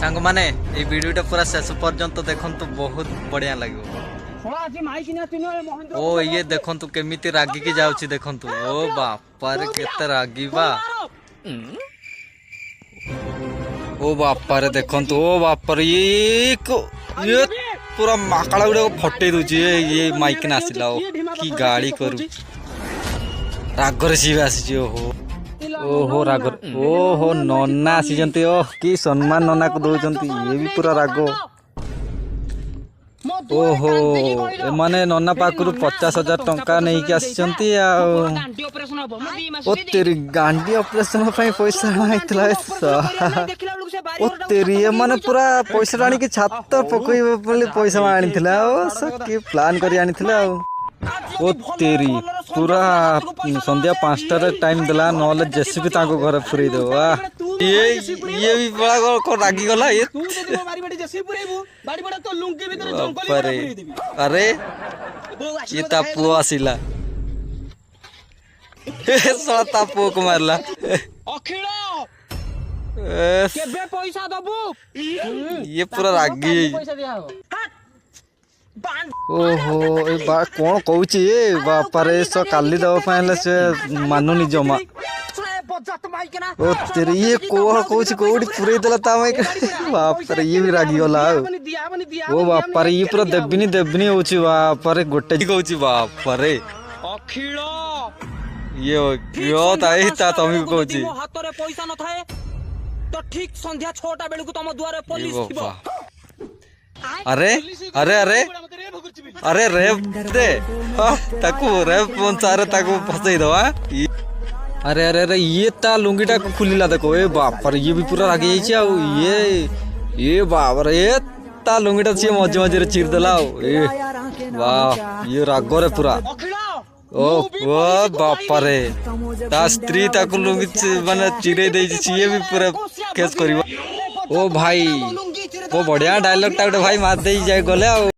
सांग माने ये वीडियोटा पूरा शेष पर्यंत देखंतु बहुत बढ़िया लगे। ओ ये देखंतु केमिति रागी की जाउची देखंतु। ओ बापा रे केते रागी बा। ओ बापा रे देखंतु। ओ बापा रे ये पूरा माकड़ा गुडा फटे दूची ये माइक ना आसिला। की गाड़ी करू रागरे सी आसी। ओहो ओहो रागर ओहो नन्ना आसी। ओ कि सम्मान नन्ना को दौरान ये भी पूरा राग। ओहो एमाने नन्ना पाखु 50,000 टंका नहीं कि आसी। तेरी गांडी ऑपरेशन पैसा ओ तेरी एमाने पूरा पैसा आनी कि छात पकई पैसा आनी कि प्लान करी आनी। ओ तेरी पूरा संध्या 5टार टाइम देला नले जेसीबी ताको घर फुरे दो। ये भी बड़ा को रागी गला ये। अरे ये तापु आसिला साला तापु को मारला। ये पूरा रागी। ओहो ए बा कौन कहूँ ये बापा रे काली दवा से मानुनी जमा। ओ तेरे ये कौच कौड़ी पूरे देला बापा रे ये भी रागी गला। ओ बापा रे ये पूरा देविनी होची बापा रे गोटे कहूँ बापा रे ये ताई ता तमी को कहूची हाथ रे पैसा न थाए तो ठीक संध्या 6टा बेलू तुम दुआरे पुलिस थिबो। अरे अरे अरे अरे रेप दे ताकू रेप पंचारे ताकू फसई दो। अरे अरे अरे ये ता लुंगीटा खुलीला देखो। ए बाप रे ये भी पूरा रागी जाइए। आ ये बाप रे ये ता लुंगीटा सी मझे मझे चीर देला। ए वाह ये राग रे पूरा। ओ ओ बाप रे ता स्त्री ताकू लुंगी माने चिरे दे ये भी पूरा केस करिवो। ओ भाई वो बढ़िया डायलॉग टा भाई मार दे जाए गले।